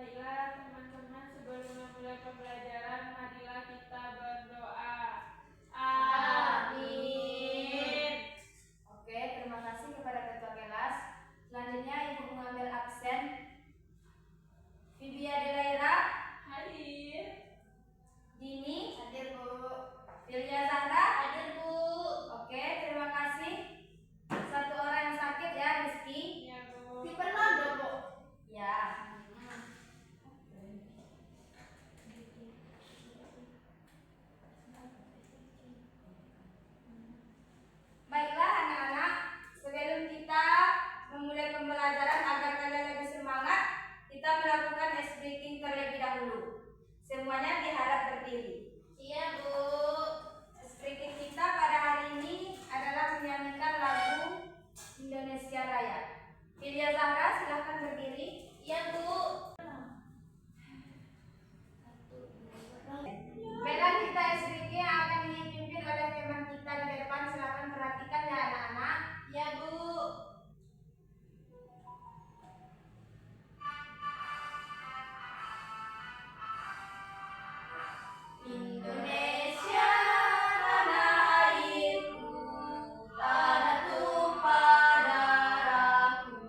Baiklah teman-teman, sebelum memulai pembelajaran, marilah kita berdoa. Amin. Oke, terima kasih kepada ketua kelas. Selanjutnya ibu mengambil absen. Bibi Adelaira Hadir. Dini hadir Bu. Filia Zahra hadir Bu. Oke, terima kasih. Satu orang yang sakit ya, Rizky. Ya Bu. Si Fernando Bu. Ya. Baiklah anak-anak, sebelum kita memulai pembelajaran agar kalian lebih semangat, kita melakukan ice breaking terlebih dahulu. Semuanya diharap berdiri. Iya Bu. Ice breaking kita pada hari ini adalah menyanyikan lagu Indonesia Raya. Filia Zahra silahkan berdiri. Iya Bu. Baiklah, kita ice breaking yang akan dipimpin oleh teman kita di depan. Silahkan perhatikan ya anak-anak. Iya Bu. Indonesia tanah airku, tanah tumpah darahku.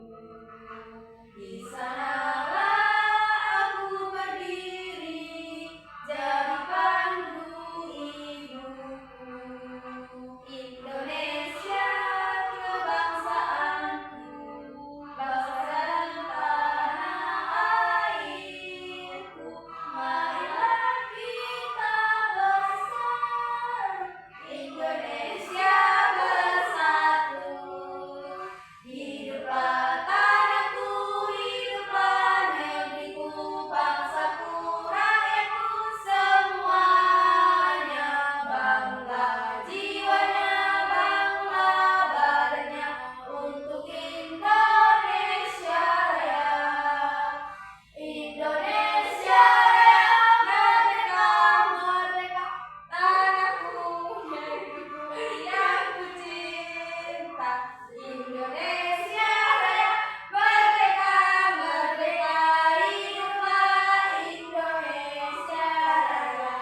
Di sanalah aku berdiri, jadi pandu hidupku. Indonesia kebangsaanku, bangsa dan tanah airku. Marilah kita bersatu, Indonesia bersatu. Hiduplah tanahku, hiduplah negeriku, bangsaku, rakyatku semuanya. Bangga jiwanya, bangga badannya untuk Indonesia Raya. Indonesia Raya, merdeka, merdeka, tanahku, negeriku yang ku cinta. Indonesia Raya, merdeka, merdeka, hiduplah Indonesia Raya.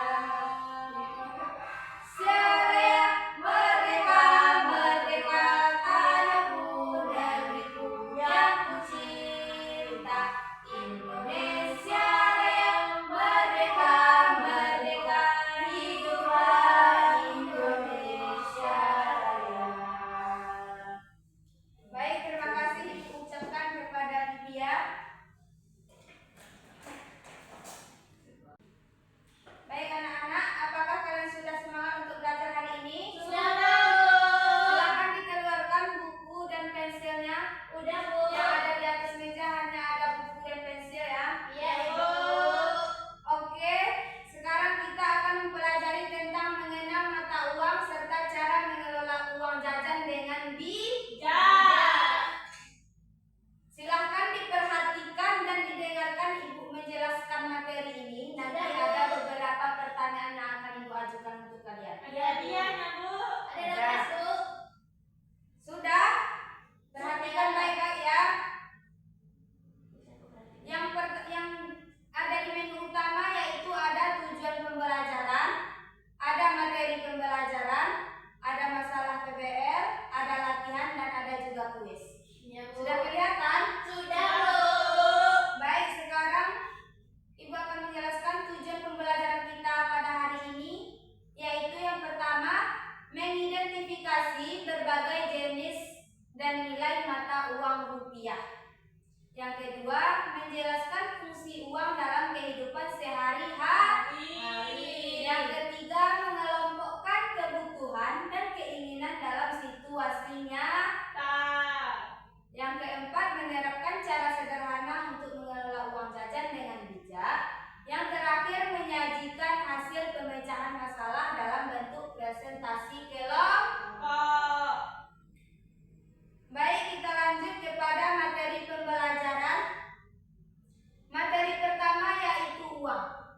Indonesia Raya, merdeka, merdeka, tanahku, negeriku yang ku cinta. Indonesia Raya, merdeka, merdeka, hiduplah Indonesia Raya. Baik, terima kasih diucapkan kepada Lydia. Baik anak-anak, apakah kalian sudah semangat untuk belajar hari ini? Sudah Bu. Silakan dikeluarkan buku dan pensilnya. Udah Bu. Yang ada di atas meja hanya ada buku dan pensil ya. Iya Bu. Oke, sekarang kita akan mempelajari tentang mengenal mata uang serta cara mengelola uang jajan dengan bijak. Silahkan diperhatikan dan didengarkan Ibu menjelaskan materi ini. Nanti ada beberapa pertanyaan yang akan Ibu ajukan untuk kalian. Ada hadiahnya Bu. Ada Bu. Sudah? Perhatikan baik-baik ya. Yang ada di menu utama yaitu ada tujuan pembelajaran, ada materi pembelajaran, ada masalah PBL, ada latihan dan ada juga kuis. Ya Bu. Sudah kelihatan? Sudah Bu. Baik, sekarang Ibu akan menjelaskan tujuan pembelajaran kita pada hari ini, yaitu yang pertama, mengidentifikasi berbagai jenis dan nilai mata uang rupiah. Yang kedua, menjelaskan fungsi uang dalam kehidupan sehari-hari. Yang ketiga, mengelompokkan kebutuhan dan keinginan dalam situasi nyata. Yang keempat, menerapkan cara sederhana untuk mengelola uang jajan dengan bijak. Yang terakhir, menyajikan hasil pemecahan masalah dalam bentuk presentasi kelompok. Baik, kita lanjut kepada materi pembelajaran. Materi pertama yaitu uang.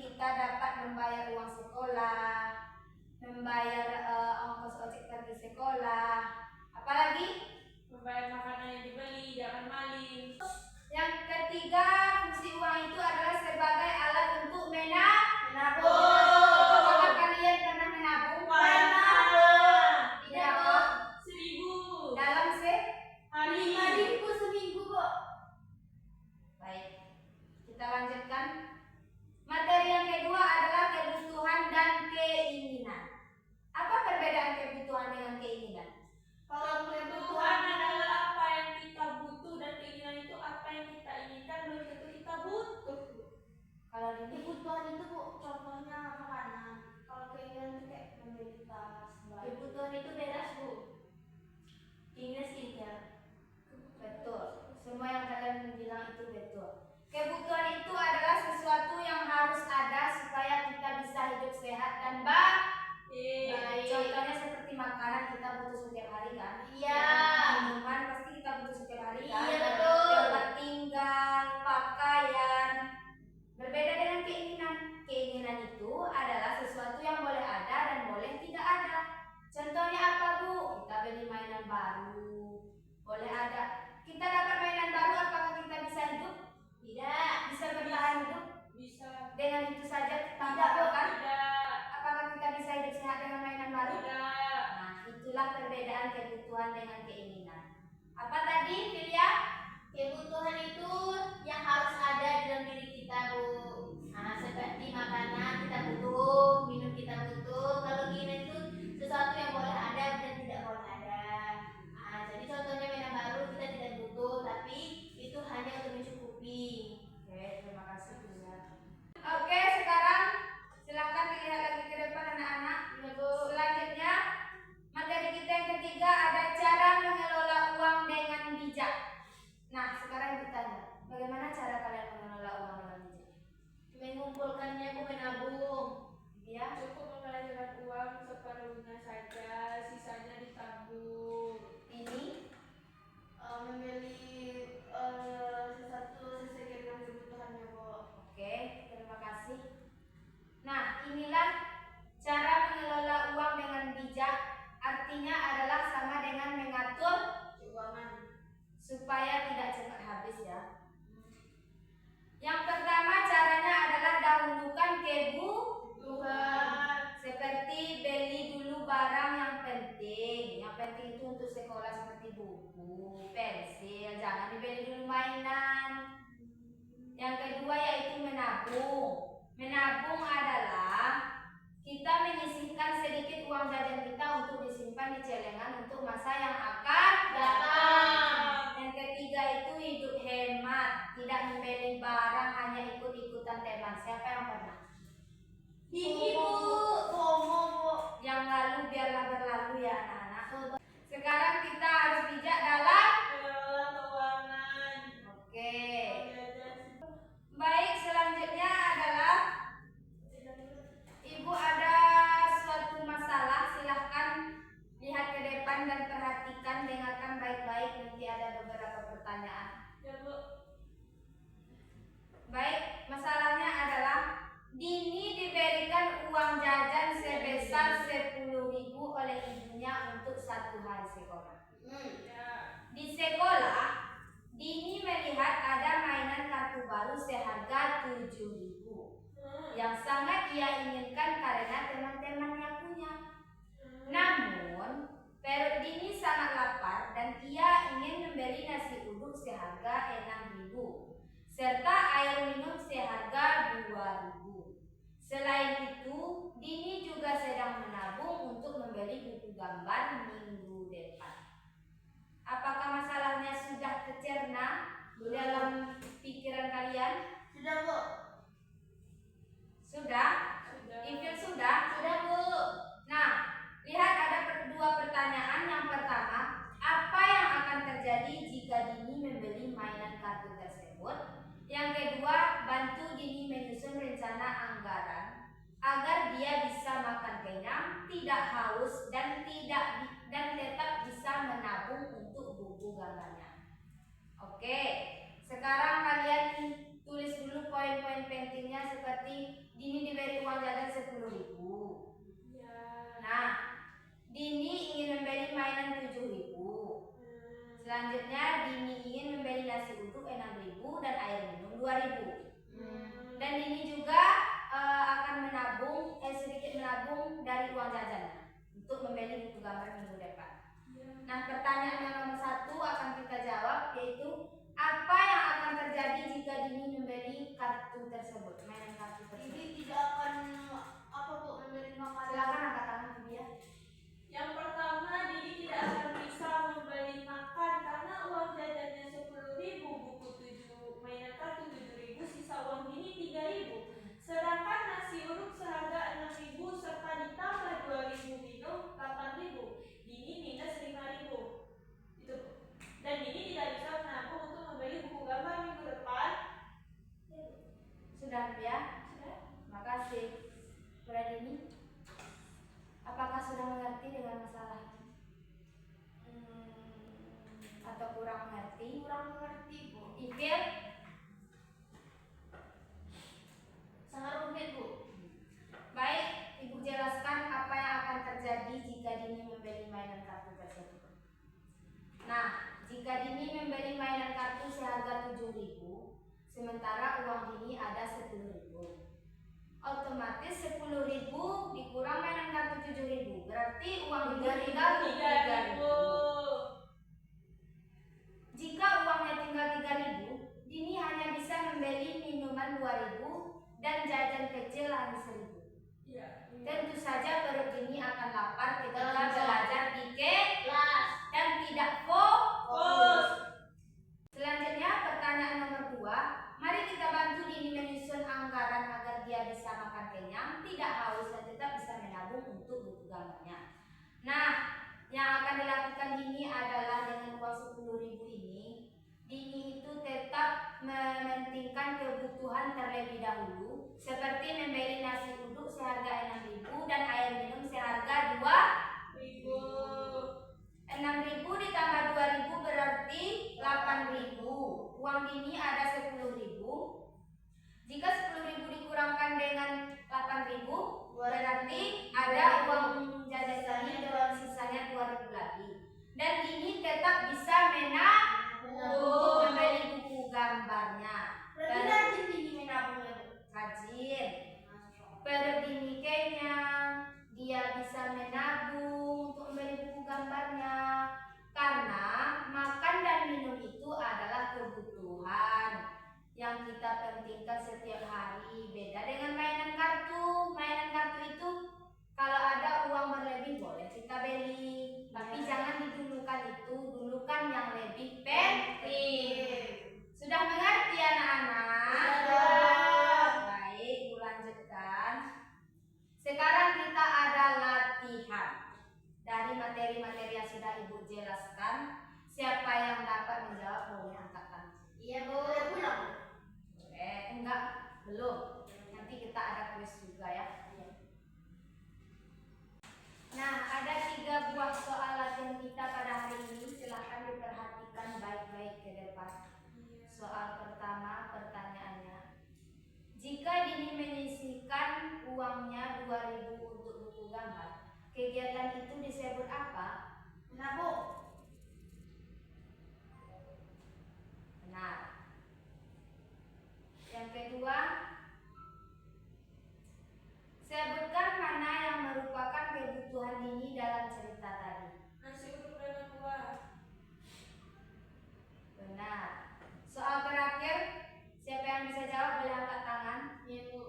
kita dapat membayar uang sekolah, membayar ongkos ojek pergi sekolah, apalagi Membayar makanan yang dibeli, jangan maling. yang ketiga, fungsi uang itu adalah sebagai alat untuk menabung. Oh. Apakah kalian pernah menabung? Pernah. Tidak, Pak. 1.000 Dalam hari. 5.000 seminggu, kok. Baik, kita lanjutkan. Materi yang kedua adalah kebutuhan dan keinginan. Apa perbedaan kebutuhan dengan keinginan? Kalau kebutuhan adalah apa yang kita butuh dan keinginan itu apa yang kita inginkan, belum tentu kita butuh. Kalau ini kebutuhan itu, Bu, contohnya makanan. Kalau keinginan itu kayak membeli tas. Kebutuhan itu bebas, Bu. Keinginan skincare. Betul. Semua yang kalian bilang itu betul. Kebutuhan itu adalah sesuatu yang harus ada supaya kita bisa hidup sehat dan baik. Contohnya seperti makanan kita butuh setiap hari kan? Iya. Minuman pasti kita butuh setiap hari kan? Iya, betul. Tempat tinggal, pakaian. Berbeda dengan keinginan. Keinginan itu adalah sesuatu yang boleh ada dan boleh tidak ada. Contohnya apa, Bu? Kita beli mainan baru. Boleh ada. Kita dapat mainan baru, apakah kita bisa hidup? Tidak. Bisa bertahan hidup? Bisa. Dengan itu saja tanpa Tidak, kan? tidak. Apakah kita bisa hidup sehat dengan mainan baru? Tidak. Nah, itulah perbedaan kebutuhan dengan keinginan. Apa tadi, Filia? Kebutuhan itu yang harus ada di dalam diri kita, Bu. Nah, seperti makanan kita butuh, minum kita butuh. Kalau keinginan itu sesuatu yang boleh ada dan tidak boleh ada. Nah, jadi contohnya mainan baru kita tidak butuh, tapi itu hanya untuk mencukupi. Oke, terima kasih, Filia. Oke, sekarang silakan dilihat lagi ke depan anak-anak. Selanjutnya, materi kita yang ketiga ada cara mengelola uang dengan bijak. Nah, sekarang bertanya, bagaimana cara kalian mengelola uang dengan bijak? Mengumpulkannya, Bu, menabung. Ya, Cukup membelanjakan uang seperlunya saja, sisanya ditabung. ini Membeli sesuatu sesuai dengan kebutuhannya, Bu. oke, terima kasih. Nah, inilah cara mengelola uang dengan bijak. Artinya adalah sama dengan mengatur Keuangan. supaya tidak cepat habis ya. Yang pertama caranya adalah dahulukan kebutuhan. Seperti beli dulu barang yang penting. Yang penting itu untuk sekolah seperti buku, pensil, jangan dibeli dulu mainan. Yang kedua yaitu menabung. Menabung adalah kita menyisihkan sedikit uang jajan kita untuk disimpan di celengan untuk masa yang akan datang. Yang ketiga itu hidup hemat, tidak membeli barang hanya ikut-ikutan teman. Siapa yang pernah? Ini, Bu. FOMO, Bu. Yang lalu biarlah berlalu ya anak-anak. Sekarang kita harus bijak dalam. Kelola keuangan. Oke. Jajan. Baik, selanjutnya adalah Ibu ada suatu masalah, silahkan lihat ke depan dan perhatikan, dengarkan baik-baik, nanti ada beberapa pertanyaan. Ya, Bu. Baik, masalahnya adalah Dini diberikan uang jajan sebesar 10.000 oleh ibunya untuk 1 hari sekolah. Ya. Di sekolah, Dini melihat ada mainan kartu baru seharga 7.000 yang sangat ia inginkan karena teman-temannya punya. Namun, perut Dini sangat lapar dan ia ingin membeli nasi uduk seharga 6.000 serta air minum seharga 2.000. Selain itu, Dini juga sedang menabung untuk membeli buku gambar minggu depan. Apakah masalahnya sudah tercerna dalam pikiran kalian? Sudah, Bu. Sudah? Sudah. Infil sudah? Sudah, Bu. Nah, lihat ada dua pertanyaan. Yang pertama, apa yang akan terjadi jika Dini membeli mainan kartu tersebut? Yang kedua, bantu Dini menyusun rencana anggaran agar dia bisa makan kenyang, tidak haus dan tetap bisa menabung untuk buku gambarnya. Oke, sekarang kalian Tulis dulu poin-poin pentingnya seperti Dini diberi uang jajan 10.000. Ya. Nah, Dini ingin membeli mainan 7.000. Selanjutnya Dini ingin membeli nasi uduk 6.000 dan air minum 2.000. Dan Dini juga akan sedikit menabung dari uang jajannya untuk membeli buku gambar minggu depan. Nah, pertanyaan yang nomor 1 akan kita jawab, yaitu apa yang akan terjadi jika Dini membeli kartu tersebut, mainan kartu tersebut? Ini tidak akan apa Bu memberi makanan. Silakan angkat tangan dia. Yang pertama, Dini tidak akan bisa membeli makan karena uang jajannya 10.000, buku 7, mainan kartu 7.000, sisa uang Dini 3.000. Sedangkan nasi uduk seharga 6.000 serta ditambah 2.000 minum 8.000. Dini minus 5.000. Itu. Dan Dini tidak bisa menabung untuk membeli buku gambar minggu depan. Sudah ya? Sudah? Makasih. Sudah Dini? Apakah sudah mengerti dengan masalah ini? Atau kurang mengerti? Kurang mengerti Bu. Ifil? Sangat rumit Bu. Baik, Ibu jelaskan apa yang akan terjadi jika Dini membeli mainan kartu tersebut. Nah, jika Dini membeli mainan kartu seharga 7.000, sementara uang Dini ada 10.000, otomatis 10.000 dikurang mainan kartu 7.000, berarti uang Dini tinggal 3.000. Jika uangnya tinggal 3.000, Dini hanya bisa membeli minuman 2.000 dan jajan kecil hanya 1.000. Iya. Tentu saja perut Dini akan lapar ketika belajar di kelas dan tidak fokus. Selanjutnya pertanyaan nomor 2. Mari kita bantu Dini menyusun anggaran agar dia bisa makan kenyang, tidak haus dan tetap bisa menabung untuk buku gambarnya. Nah, yang akan dilakukan Dini adalah dengan uang 10.000 ini, Dini itu tetap mementingkan kebutuhan terlebih dahulu, seperti membeli nasi uduk seharga 6.000 dan air minum seharga 2.000. 6.000 ditambah 2.000 berarti 8.000. Uang Dini ada 10.000. Jika 10.000 dikurangkan dengan 8.000, berarti ada uang jajan Dini dengan sisanya 2.000 lagi. Dan Dini tetap bisa menabung untuk membeli buku gambarnya. Berarti rajin Dini menabungnya Bu. Rajin. Perut Dini kenyang, dia bisa menabung untuk membeli buku gambarnya. Karena makan dan minum itu adalah kebutuhan yang kita pentingkan setiap hari. Beda dengan mainan kartu. Mainan kartu itu kalau ada uang berlebih boleh kita beli, tapi jangan didulukan itu, dulukan yang lebih penting. Sudah mengerti anak-anak? Sudah. Baik, Bu lanjutkan. Sekarang kita ada latihan dari materi-materi yang sudah Ibu jelaskan. Siapa yang dapat menjawab boleh angkat tangan. Iya Bu. Pulang. Enggak, belum. Nanti kita ada kuis juga ya. Nah, ada 3 buah soal latihan kita pada hari ini. Silahkan diperhatikan baik-baik ke depan. Soal pertama, pertanyaannya. Jika Dini menyisihkan uangnya 2.000 untuk buku gambar, kegiatan itu disebut apa? Menabung. Benar. Yang kedua, sebutkan mana yang merupakan kebutuhan Dini dalam cerita tadi. Nasi uduk dengan kuah. Benar. Soal terakhir, siapa yang bisa jawab boleh angkat tangan. Iya Bu.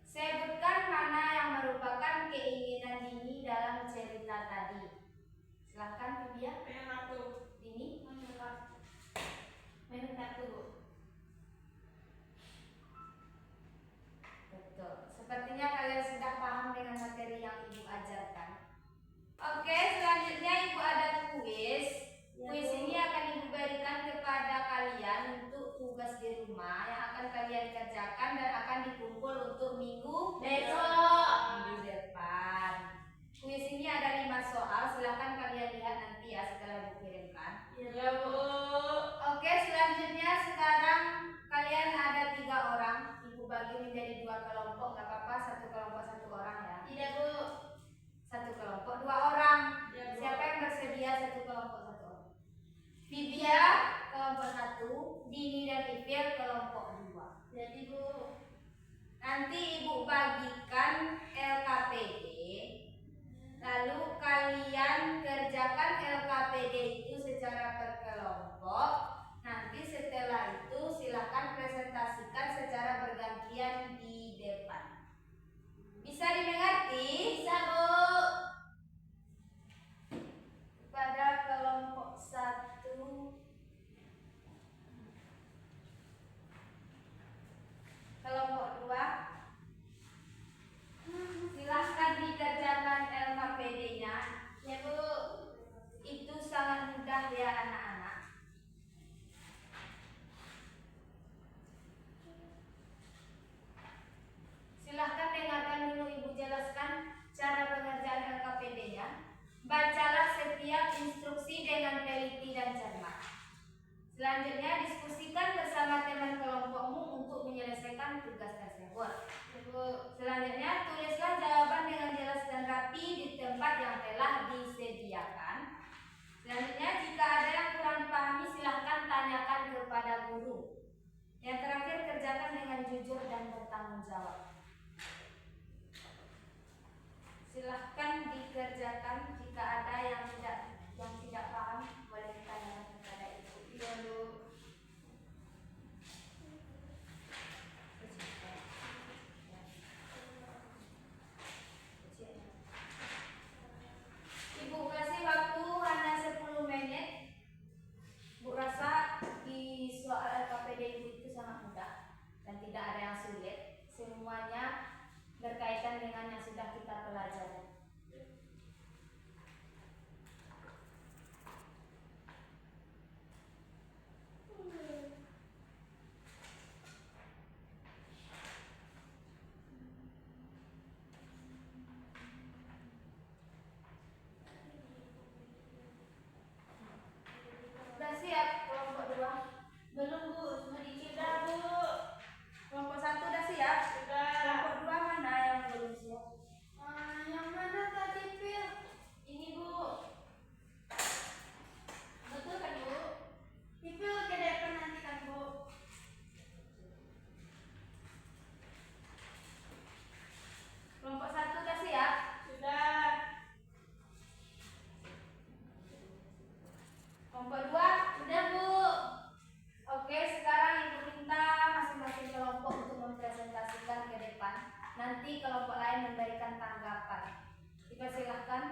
Sebutkan mana yang merupakan keinginan Dini dalam cerita tadi. Silahkan Bibia. Mainan kartu. Dini. Mainan kartu Bu. Betul. Sepertinya kalian sudah paham dengan materi yang Ibu ajarkan. Oke, selanjutnya Ibu ada kuis. Kuis ini akan Ibu berikan kepada kalian untuk tugas di rumah yang akan kalian kerjakan dan akan dikumpul untuk minggu Besok. depan. Kuis ini ada 5 soal. Silahkan kalian lihat nanti ya setelah Ibu kirimkan. Iya Bu. Oke, selanjutnya sekarang 2 kelompok, nggak apa-apa, 1 kelompok 1 orang ya. Tidak, Bu. 1 kelompok 2 orang. Ya, Bu. Siapa yang bersedia 1 kelompok 1 orang? Vivia kelompok 1, Dini dan Ivil kelompok 2. Jadi, Bu. Nanti ibu bagikan LKPD, lalu kalian kerjakan LKPD itu secara berkelompok. Nanti setelah itu silakan presentasikan secara bergantian di depan. Bisa dimengerti? Bisa, Bu. Pada kelompok 1, kelompok 2, silahkan dikerjakan LKPD-nya. Ya, Bu. Itu sangat mudah ya anak-anak. Silahkan dengarkan dulu ibu jelaskan cara pengerjaan LKPD-nya. Bacalah setiap instruksi dengan teliti dan cermat. Selanjutnya diskusikan bersama teman kelompokmu untuk menyelesaikan tugas tersebut. Ya, Bu. Selanjutnya tulislah jawaban dengan jelas dan rapi di tempat yang telah disediakan. Selanjutnya jika ada yang kurang dipahami silahkan tanyakan kepada guru. Yang terakhir kerjakan dengan jujur dan bertanggung jawab. Silahkan dikerjakan. Jika ada yang tidak paham boleh ditanyakan kepada ibu. Iya, Bu. Ibu kasih waktu hanya 10 menit. Bu rasa di soal LKPD ibu itu sangat mudah dan tidak ada yang sulit. Semuanya berkaitan dengan yang sudah kita pelajari. Sudah siap kelompok 2? Belum, Bu. Cuma Sudah, dicipta. Bu. Kelompok 1 sudah siap? Sudah. Kelompok 2 mana yang belum siap? Yang mana tadi, Pil? Ini, Bu. Betul kan, Bu? Pil ke depan nanti kan, Bu. Kelompok 1 sudah siap? Sudah. Kelompok 2? Udah, Bu. Oke, sekarang ibu minta masing-masing kelompok untuk mempresentasikan ke depan. Nanti kelompok lain memberikan tanggapan. Dipersilahkan.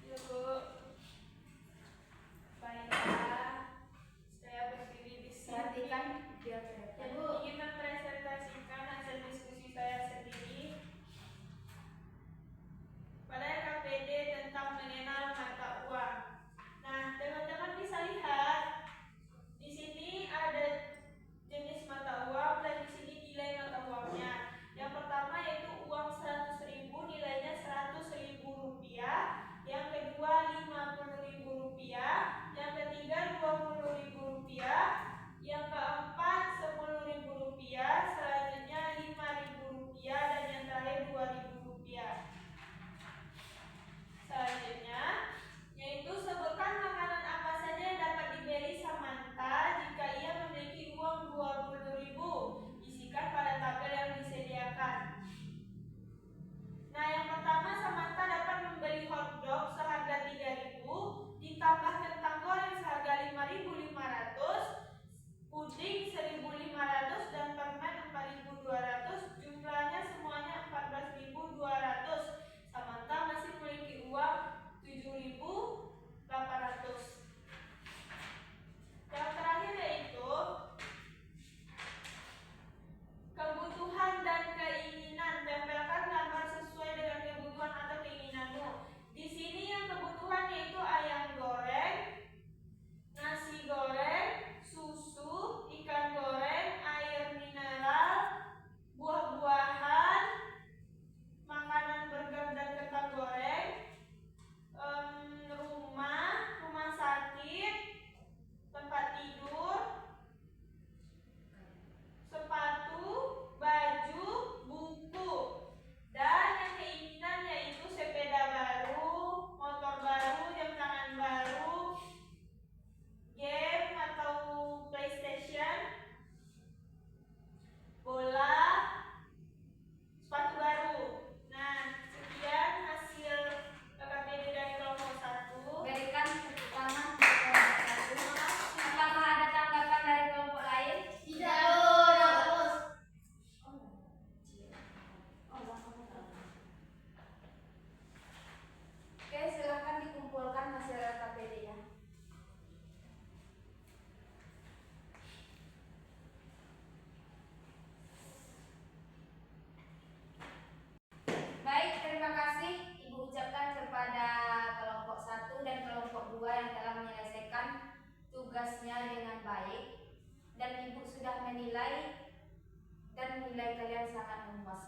Ya, Bu. Baiklah. Saya berdiri di sini. Perhatikan biar ke Ya, depan. Bu. Ingin mempresentasikan hasil diskusi saya sendiri pada LKPD tentang mengenal mata uang. Nah, teman-teman bisa lihat di sini ada jenis mata uang dan di sini nilai mata uangnya. Yang pertama yaitu uang 100.000, nilainya 100.000 rupiah.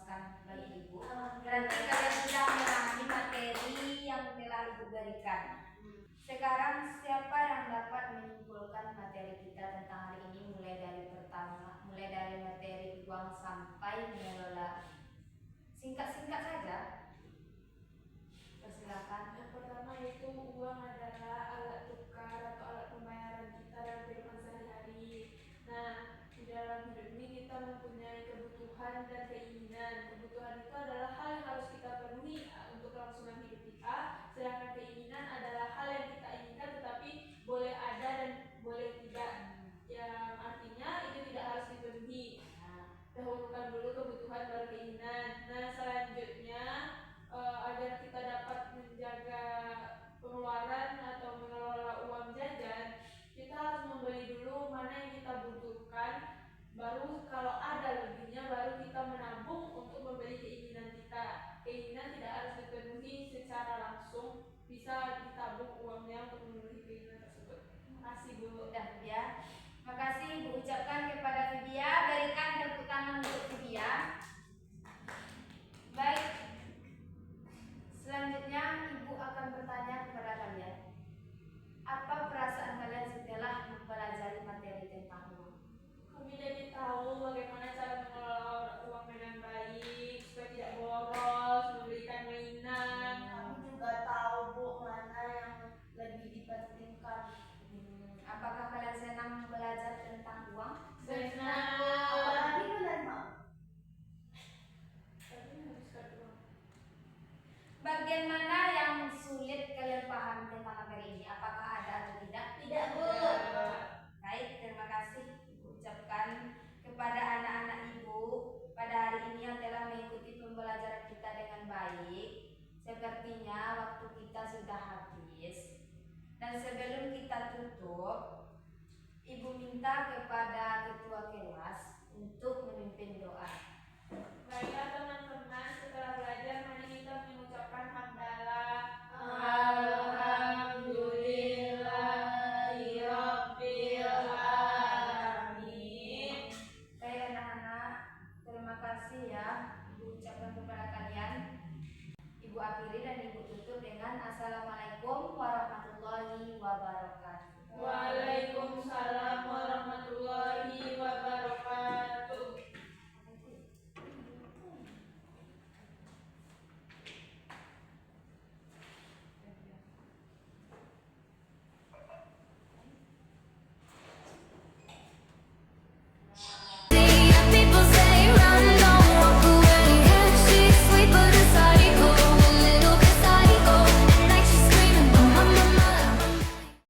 memuaskan bagi ibu. Berarti kalian sudah memahami materi yang telah ibu berikan. Sekarang siapa yang dapat menyimpulkan materi kita tentang hari ini, mulai dari materi uang sampai mengelola? Singkat-singkat saja. Persilakan. Yang pertama itu uang adalah alat tukar atau alat pembayaran kita dalam kehidupan sehari-hari. Nah, di dalam hidup ini kita mempunyai kebutuhan dan keinginan. Kebutuhan itu adalah hal yang harus kita penuhi untuk kelangsungan hidup kita, sedangkan keinginan adalah hal yang kita inginkan tetapi boleh ada dan boleh tidak. Yang artinya itu tidak harus dipenuhi. Dahulukan dulu kebutuhan baru keinginan. Nah, selanjutnya agar kita dapat menjaga pengeluaran atau mengelola uang jajan, kita harus membeli dulu mana yang kita butuhkan, baru kalau ada lebihnya baru kita menabung untuk membeli keinginan kita. Keinginan tidak harus dipenuhi secara langsung, bisa ditabung uangnya untuk memenuhi keinginan tersebut. Terima kasih Bu. Udah ya. Makasih Ibu ucapkan kepada Vidya. Berikan tepuk tangan untuk Vidya. Baik. Selanjutnya Ibu akan bertanya kepada kalian. Apa perasaan kalian setelah mempelajari materi tentang uang? Kami jadi tahu bagaimana cara mengelola uang dengan baik supaya tidak boros, memberikan mainan. Kami juga tahu Bu mana yang lebih dipentingkan. Apakah kalian senang belajar tentang uang? Senang. Apalagi menerima. Tapi habiskan uang. Bagian mana yang sulit kalian paham tentang materi ini? Apakah ada atau tidak? Tidak Bu. Baik, terima kasih Ibu ucapkan kepada anak-anak Ibu pada hari ini yang telah mengikuti pembelajaran kita dengan baik. Sepertinya waktu kita sudah habis. Dan sebelum kita tutup, Ibu minta kepada ketua kelas untuk memimpin doa. Baiklah teman-teman, setelah belajar mari kita mengucapkan hamdalah. Alhamdulillahirabbil alamin. Baik anak-anak, terima kasih ya Ibu ucapkan kepada kalian. Ibu akhiri dan Ibu tutup dengan Assalamualaikum warahmatullahi wabarakatuh. Waalaikumsalam